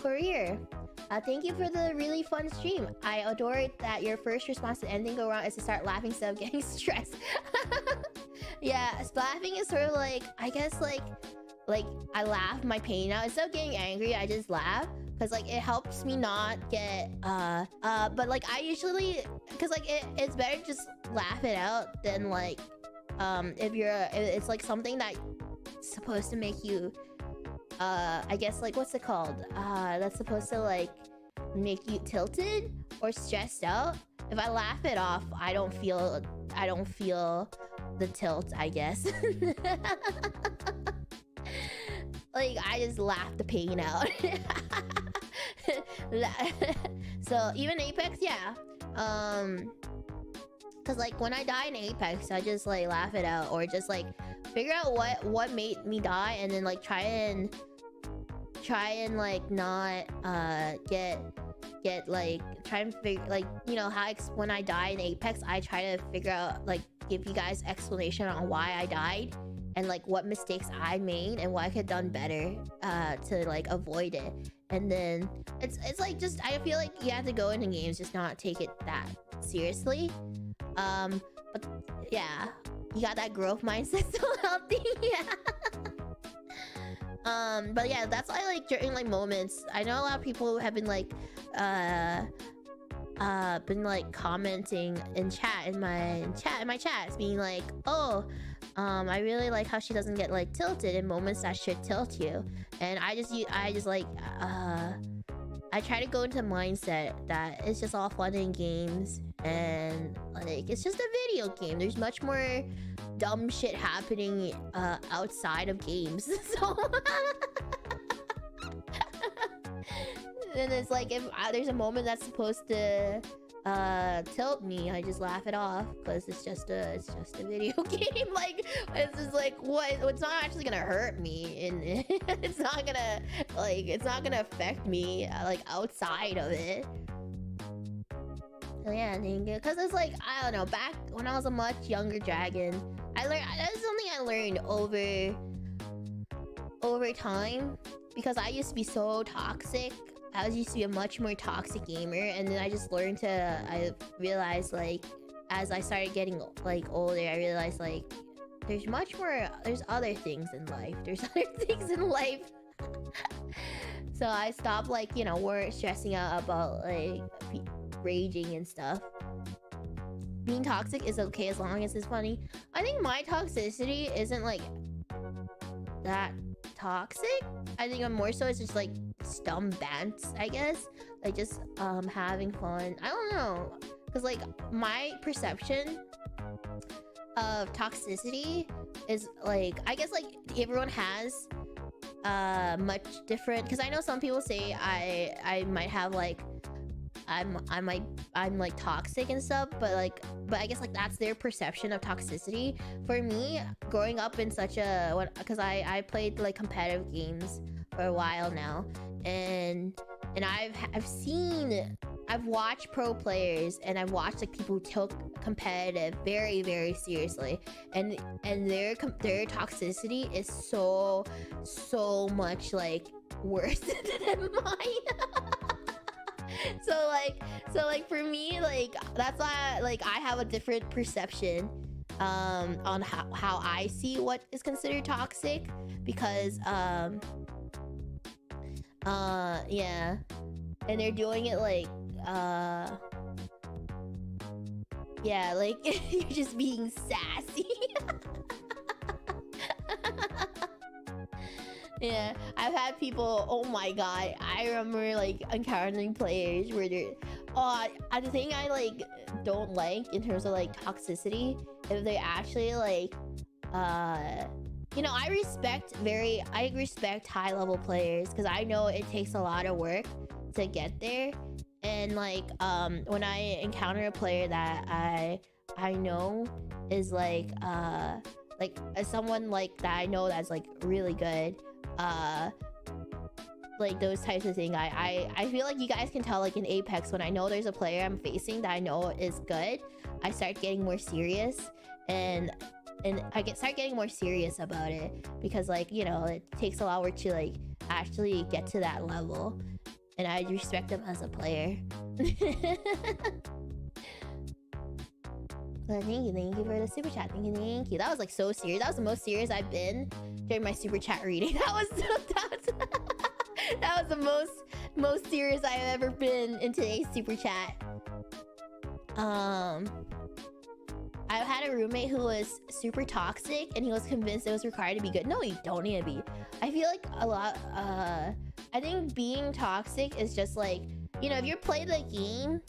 career. Thank you for the really fun stream. I adore that your first response to anything go wrong is to start laughing instead of getting stressed. Yeah, laughing is sort of like, I guess like I laugh my pain out. Instead of getting angry, I just laugh. Cause like it helps me not get but like I usually, cause like it's better to just laugh it out than like if it's like something that's supposed to make you I guess like what's it called? That's supposed to like make you tilted or stressed out. If I laugh it off, I don't feel the tilt, I guess. Like I just laugh the pain out. So even Apex, yeah. Cause like when I die in Apex, I just like laugh it out or just like figure out what made me die and then like try and like not get like try and figure like, you know how when I die in Apex, I try to figure out like give you guys explanation on why I died and like what mistakes I made and what I could have done better to like avoid it. And then it's like just I feel like you have to go into games just not take it that seriously. But yeah, you got that growth mindset so healthy. Yeah. But yeah, that's why like during like moments, I know a lot of people have been like commenting in chat in my chats being like, oh, I really like how she doesn't get like tilted in moments that should tilt you. And I just like I try to go into mindset that it's just all fun and games and like it's just a video game. There's much more dumb shit happening outside of games. So and it's like if there's a moment that's supposed to tilt me, I just laugh it off because it's just a video game. Like it's just like it's not actually gonna hurt me and it's not gonna affect me like outside of it. So yeah, because it's like I don't know, back when I was a much younger dragon, that's something I learned over time because I used to be so toxic. I used to be a much more toxic gamer, and then I realized like as I started getting like older, I realized like there's other things in life. So I stopped like, you know, weren't stressing out about like raging and stuff. Being toxic is okay as long as it's funny. I think my toxicity isn't like that toxic. I think I'm more so it's just like dumb bants, I guess, like just having fun. I don't know, because like my perception of toxicity is like, I guess like everyone has much different, because I know some people say I might have like I'm like toxic and stuff, but I guess like that's their perception of toxicity. For me, growing up in such a, because I played like competitive games for a while now, and I've watched pro players, and I've watched like people who took competitive very, very seriously, and their toxicity is so much like worse than mine. So like for me, like that's why like I have a different perception on how I see what is considered toxic, because yeah, and they're doing it like yeah, like you're just being sassy. Yeah, I've had people, oh my god, I remember like encountering players where they're the thing I like don't like in terms of like toxicity, if they actually like you know, I respect high level players because I know it takes a lot of work to get there. And like when I encounter a player that I know is like someone like that I know that's like really good, like those types of things, I feel like you guys can tell like in Apex, when I know there's a player I'm facing that I know is good, I start getting more serious, and start getting more serious about it, because like, you know, it takes a lot of work to like actually get to that level. and I respect them as a player. But thank you for the super chat. Thank you. That was like so serious. That was the most serious I've been during my super chat reading. That was the most serious I've ever been in today's super chat. I had a roommate who was super toxic, and he was convinced it was required to be good. No, you don't need to be. I feel like a lot. I think being toxic is just like, you know, if you play the game.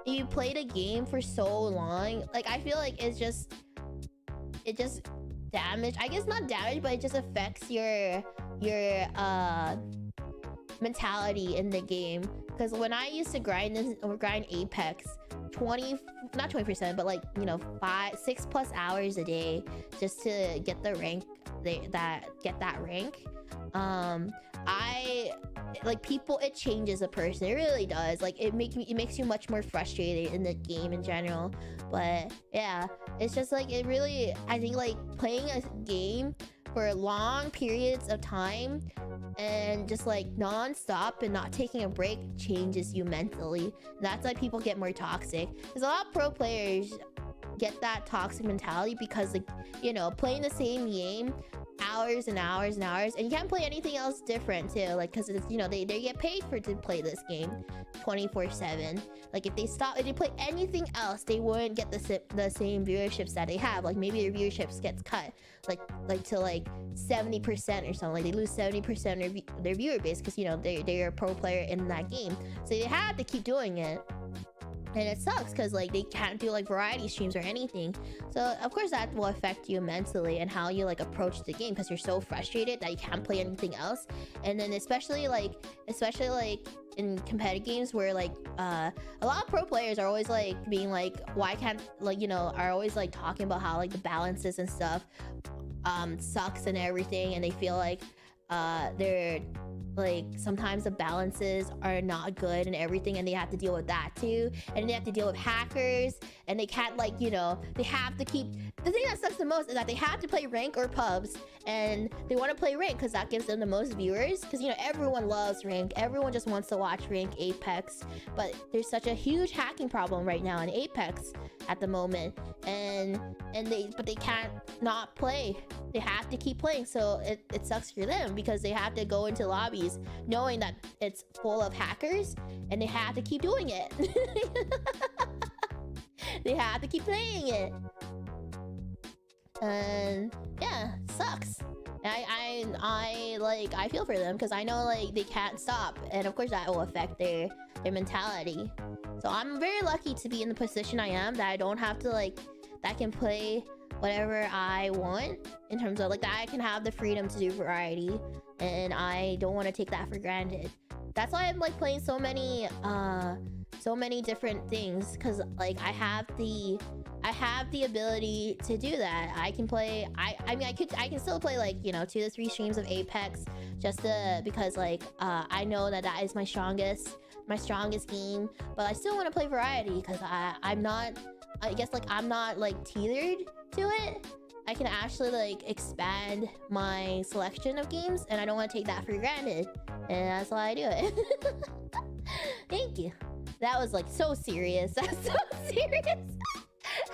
You played a game for so long, like I feel like it just damage, I guess not damage, but it just affects your mentality in the game. Because when I used to grind Apex not 20%, but like, you know, 6+ hours a day just to get the rank, get that rank. It changes a person. It really does. Like it makes you much more frustrated in the game in general. But yeah, it's just like it really, I think like playing a game for long periods of time and just like non-stop and not taking a break changes you mentally. That's why people get more toxic. Because a lot of pro players get that toxic mentality because, like, you know, playing the same game hours and hours and hours, and you can't play anything else different too, like, because it's, you know, they get paid to play this game 24/7. Like if they play anything else, they wouldn't get the same viewerships that they have. Like maybe their viewerships gets cut like to like 70% or something. Like they lose 70% of their viewer base because, you know, they're a pro player in that game, so they have to keep doing it. And it sucks because like they can't do like variety streams or anything. So of course that will affect you mentally and how you like approach the game, because you're so frustrated that you can't play anything else. And then especially like in competitive games where like a lot of pro players are always like being like, why can't, like, you know, are always like talking about how like the balances and stuff sucks and everything, and they feel like they're like sometimes the balances are not good and everything, and they have to deal with that too, and they have to deal with hackers, and they can't, like, you know, they have to keep, the thing that sucks the most is that they have to play rank or pubs, and they want to play rank because that gives them the most viewers, because, you know, everyone loves rank, everyone just wants to watch rank Apex, but there's such a huge hacking problem right now in Apex at the moment, but they can't not play. They have to keep playing, so it sucks for them because they have to go into lobbies knowing that it's full of hackers, and they have to keep doing it. They have to keep playing it, and yeah, sucks. I feel for them because I know like they can't stop, and of course that will affect their mentality. So I'm very lucky to be in the position I am, that I don't have to like, that I can play whatever I want in terms of like that I can have the freedom to do variety, and I don't want to take that for granted. That's why I'm like playing so many different things, because like I have the ability to do that. I can play, I mean I can still play like, you know, 2 to 3 streams of Apex just because like I know that is my strongest game, but I still want to play variety because I'm not like tethered to it. I can actually like expand my selection of games, and I don't want to take that for granted, and that's why I do it. Thank you. That was like so serious. That's so serious.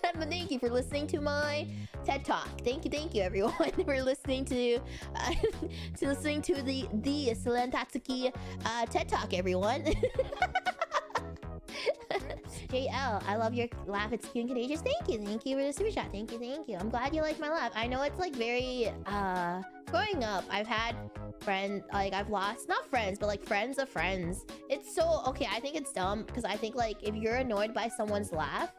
But thank you for listening to my TED Talk. Thank you everyone for listening to listening to the Selen Tatsuki TED Talk, everyone. JL, I love your laugh. It's cute and contagious. Thank you for the super chat. Thank you. I'm glad you like my laugh. I know it's like very growing up, I've had friends, like I've lost, not friends, but like friends of friends. It's so, okay, I think it's dumb because I think like if you're annoyed by someone's laugh,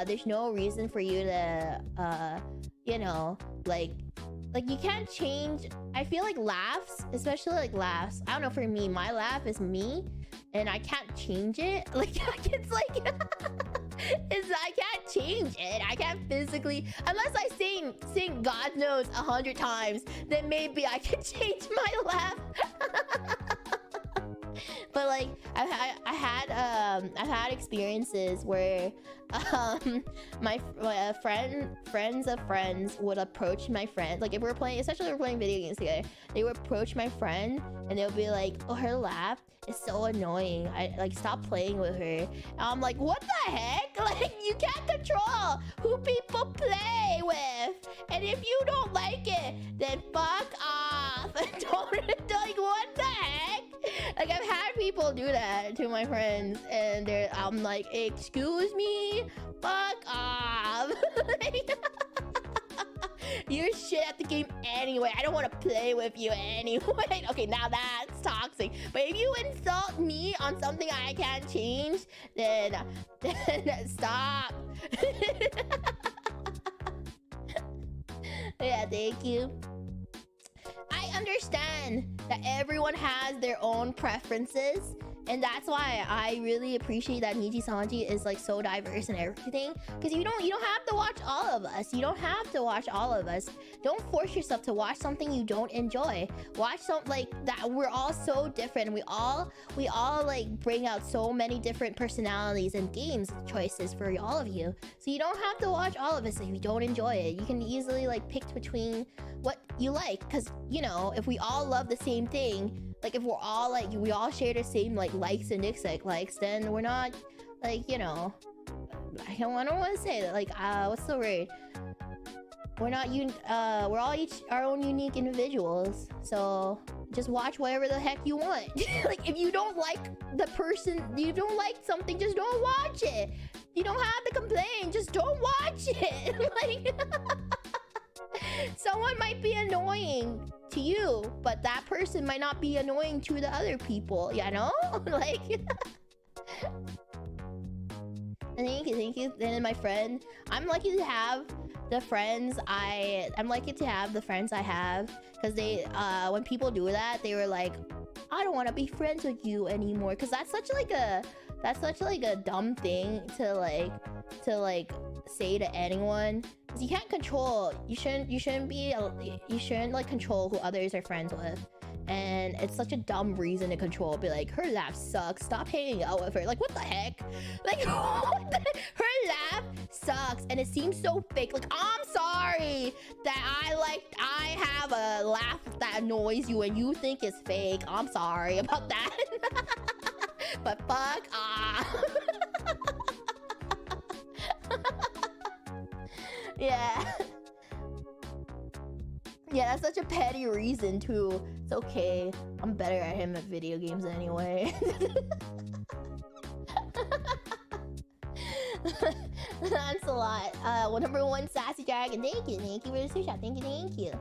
there's no reason for you to you know, like you can't change. I feel like laughs, especially like laughs, I don't know, for me, my laugh is me and I can't change it. Like it's like I can't change it. I can't physically, unless I sing God knows 100 times, then maybe I can change my laugh. But like I've had experiences where my friends of friends would approach my friend. Like if we're playing, especially if we're playing video games together, they would approach my friend and they'll be like, "Oh, her laugh is so annoying. I like stop playing with her." And I'm like, "What the heck? Like you can't control who people play with, and if you don't like it, then fuck off." Don't like what the heck? Like I've had people do that to my friends, and I'm like, "Excuse me, fuck off." You're shit at the game anyway. I don't want to play with you anyway. Okay, now that's toxic. But if you insult me on something I can't change, then stop. Yeah, thank you. I understand that everyone has their own preferences, and that's why I really appreciate that NIJISANJI is like so diverse and everything. Because you don't have to watch all of us. You don't have to watch all of us. Don't force yourself to watch something you don't enjoy. Watch something like that. We're all so different. We all like bring out so many different personalities and games choices for all of you. So you don't have to watch all of us if you don't enjoy it. You can easily like pick between what you like, because you know, if we all love the same thing, like if we're all like we all share the same like likes and dislikes, then we're not like, you know, I don't want to say that, like what's the word, we're all each our own unique individuals. So just watch whatever the heck you want. Like if you don't like the person, you don't like something, just don't watch it. You don't have to complain, just don't watch it. Like someone might be annoying to you, but that person might not be annoying to the other people, you know? Like thank you. Then my friend, I'm lucky to have the friends I have, because they when people do that, they were like, "I don't want to be friends with you anymore," because that's such like a dumb thing to like say to anyone. Because you can't control, you shouldn't like control who others are friends with. And it's such a dumb reason to control. Be like, her laugh sucks, stop hanging out with her. Like what the heck? Like her laugh sucks and it seems so fake. Like I'm sorry that I have a laugh that annoys you and you think it's fake. I'm sorry about that. But fuck off. Yeah. Yeah, that's such a petty reason too. It's okay. I'm better at him at video games anyway. Thanks a lot. Number 1 Sassy Dragon. Thank you for the super chat. Thank you.